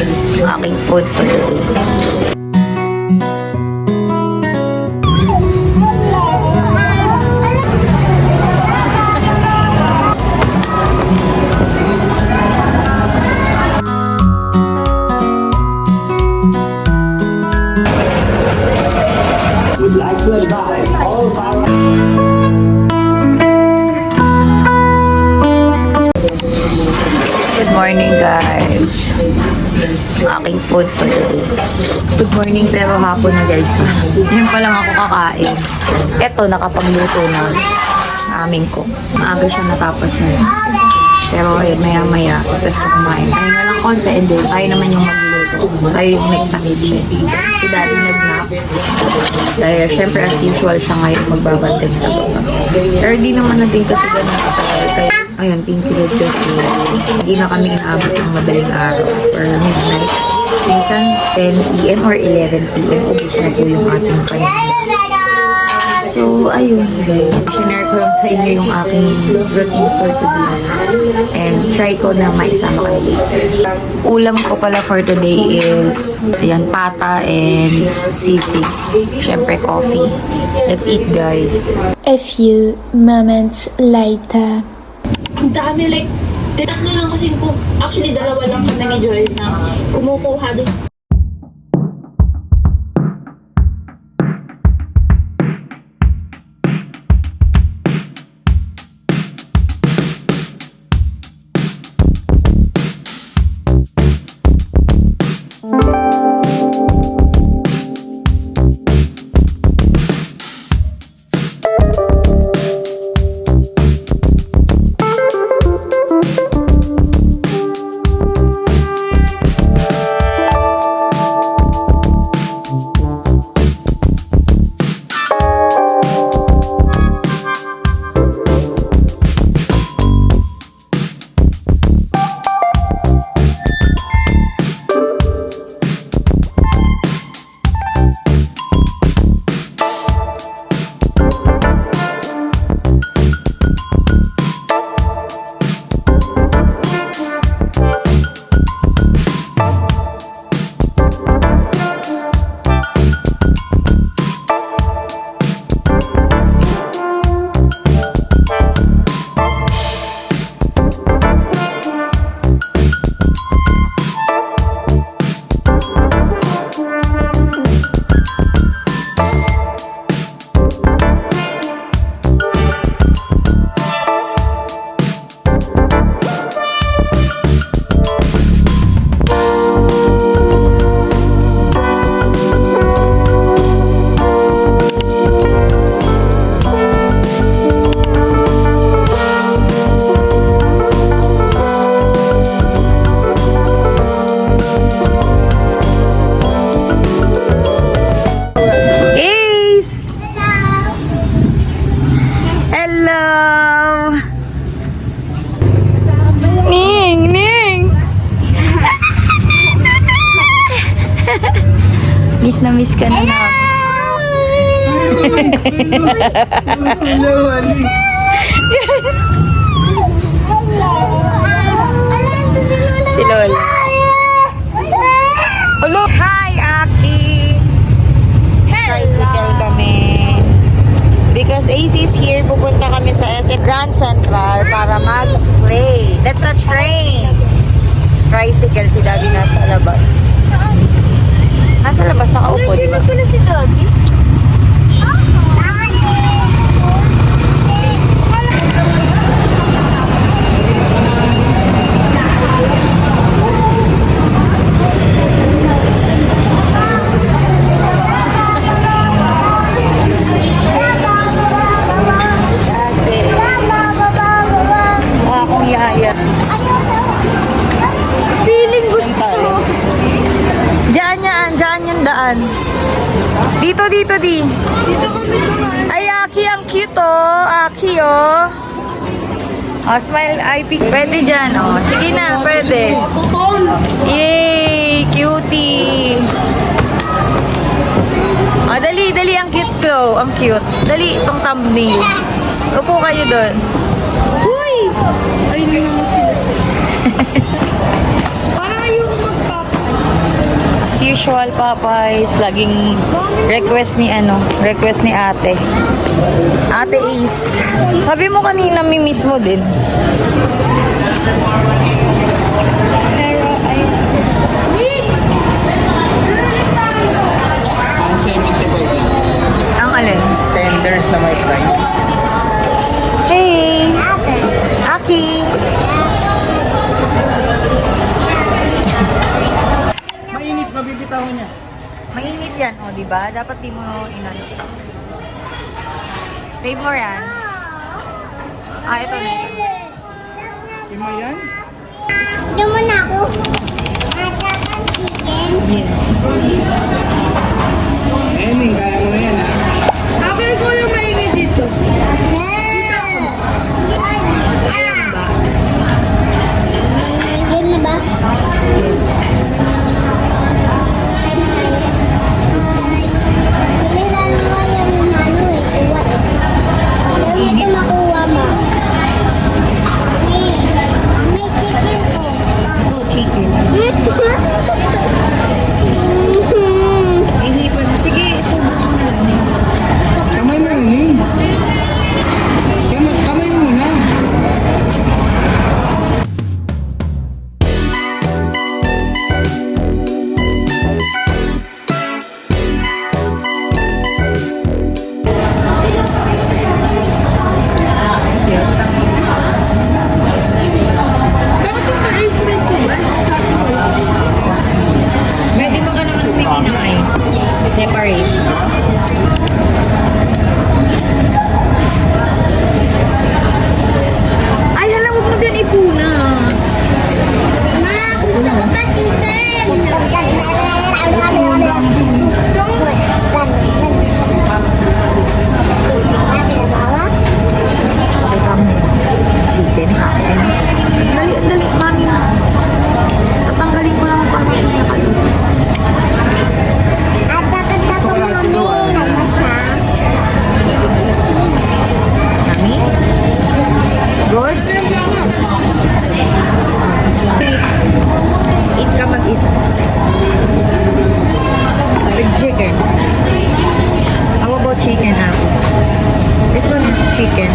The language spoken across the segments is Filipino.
aking food for the day. Would like to advise all of our Good morning, guys. Aking food for the day. Good morning, pero hapon na, guys. Ngayon pa lang ako kakain. Eto, nakapagluto na namin ko. Maaga siya natapos na. Pero ayun, maya-maya, tapos ko kumain. Tayo na lang konti, and then tayo naman yung magluto. Tayo yung next sa kitchen. Si daddy nag-nap. Dahil syempre as usual siya ngayon magbabantay sa baba. Pero di naman natin kasi ganun katagal. Kaya ayun, thank you Lord kasi hindi na kami inaabot ng madaling araw or midnight. Minsan 10 p.m. or 11 p.m. ubus na po yung ating paninda. So, ayun guys. Sinare ko lang sa inyo yung aking routine for today. And try ko na maisama kayo later. Ulam ko pala for today is ayan, pata and sisig. Syempre, coffee. Let's eat, guys. A few moments later. Ang dami, like, tatlo lang kasi, actually, dalawa lang kami ni Joyce na kumukuha doon. Miss na miss ka na namin. Si Lola. Hello. Hi, Aki. Tricycle kami. Because AC is here, pupunta kami sa SM Grand Central para mag-play. That's a train. Tricycle, si Daddy nasa labas. Nasa labas, nakaupo, di ba? Pala si Daddy. Akong yaya. Feeling gusto. Diyan yung daan. Dito, di. Dito kami naman. Ay, Aki, ang cute, oh. Aki, oh. Oh, smile, eye pic. Pwede dyan, oh. Sige na, pwede. Yay! Cutie! Oh, dali, ang cute ko. Ang cute. Dali, itong thumbnail. Upo kayo doon. Uy! Ay, naman sila sis. Para yung magpapa. usual, Popeyes. Laging request ni ate. Ate Ace. Sabi mo kanina, mimiss mo din. Pero ay... Ang 75 lang. Ang alin? Tenders na may price. Hey! Aki! Mainit, mabibitawan niya. Mainit yan, o, di ba? Dapat di mo inano. Save mo yan. Ito na. Lima yan? Doon muna ako. Nagkakang chicken. Yes. Ening, kaya mo na yan ha. Ako ko yung mainit dito. Yun na ba? Yes. Ito makuha mo. May chicken ko. Oh, chicken. Ihipan mo. Sige, subo mo na lang. Kamay mo yun eh. Kamay mo na. Bakit yung pa-ice-cream ko ba? Sabi mo lang. Pwede mo ka naman humingi ng ice. Separate. Ay, hala, huwag mo din ipunas. Ma, gusto ko pa chicken. Teka mo. Chicken, ha? Dali, dali, mami. Tatanggalin ko lang para nakaluto. At tatanda ko mami. Nabasa. Mami? Good? Eat ka mag-isa. With chicken. How about chicken, ha? This one is chicken.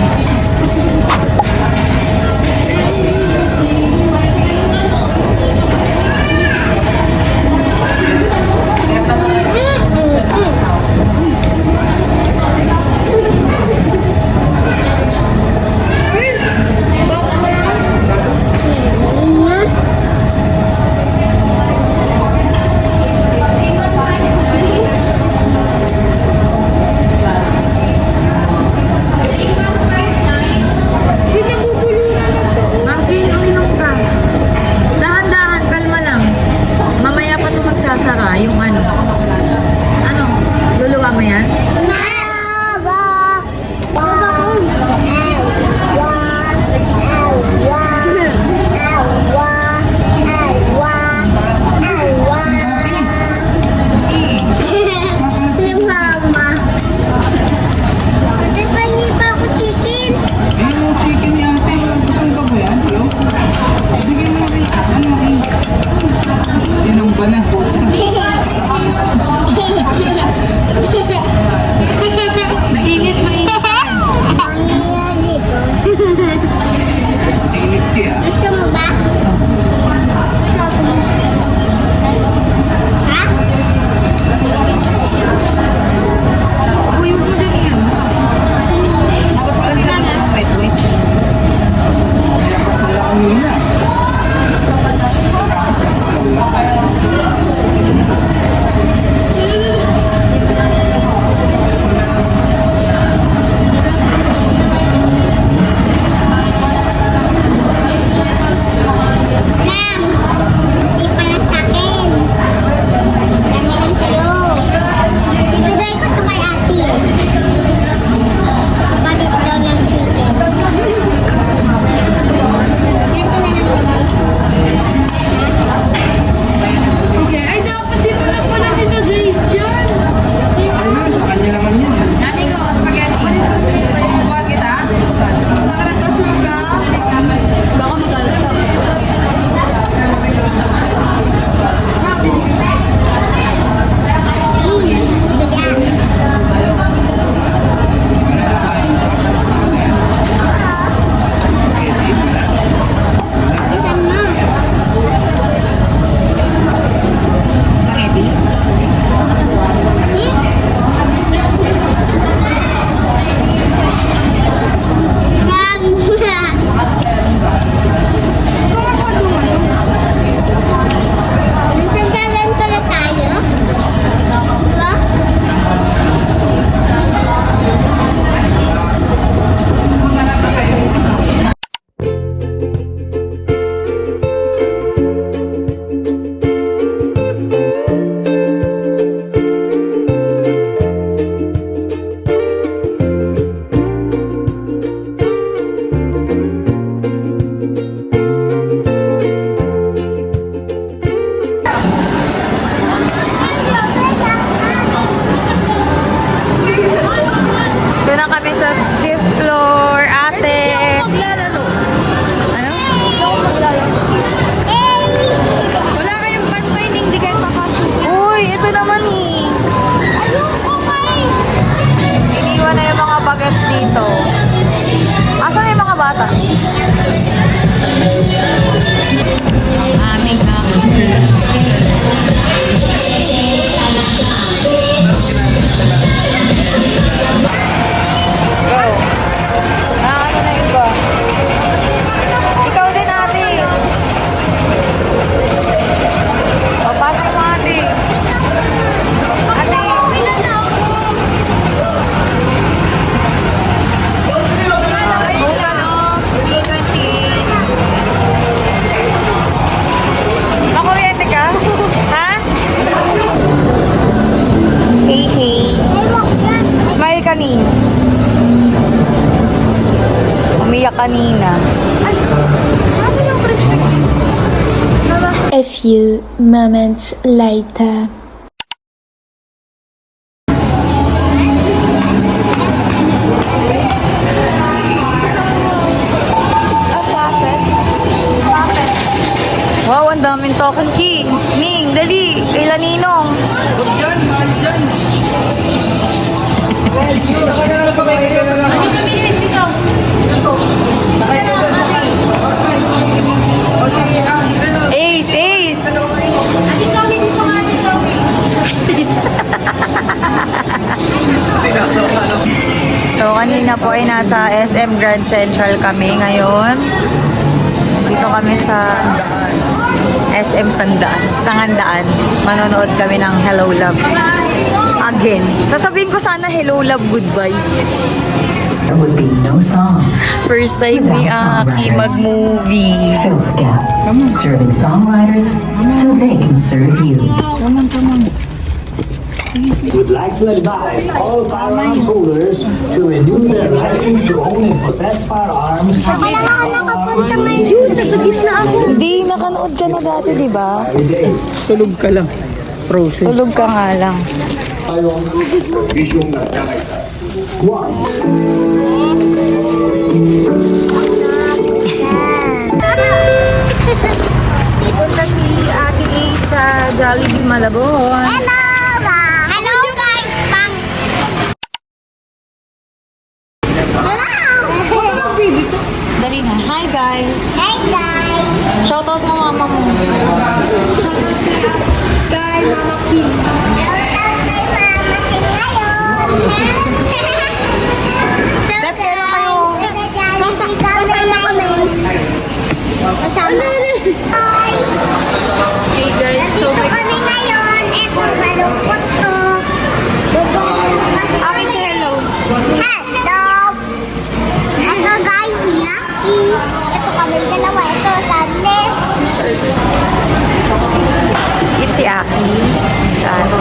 kanina. Ay, ano yung perspective? A few moments later. Wow, ang daming token key. Ning, dali. Kay Ninong. Huwag dyan, mahal dyan. Saka na lang, sabay ka na lang. Sakay ka doon, sakay. O sige, ano? Ace, Ace. So, kanina po ay nasa SM Grand Central kami ngayon. Dito kami sa SM Sangandaan. Manonood kami ng Hello Love. Again. Sasabihin ko sana Hello Love, goodbye. There would be no songs. First time ni Aki mag-movie. Fills Gap, serving songwriters so they can serve you. Would like to advise all firearms holders to renew their license to own and possess firearms. Wala ako nakapunta may yun. Nasa gitna ako. Hindi, nakanood ka na dati, di ba? Tulog ka lang. Frozen. Tulog ka nga lang. Punta si Ate A sa Jollibee Malabon. Hello, ba? Hello, guys. Bang. Hello. Dali na. Hi, guys. Hey, guys. Shoutout mo mama mo. Kay Mama Kim. Shoutout kay Mama Kim ngayon. So, Dep, kailan kayo? kasama kami. Kasama. Hi. Hey, guys. Dito kami ngayon. Eto, malungkot to. Aki, say hello. Hello. Eto, guys, Yaki. Eto kami dalawa. Eto, sadness. It's si Aki. Sa ate.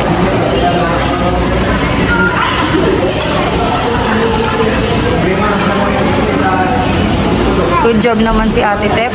Good job naman si Ate Tep.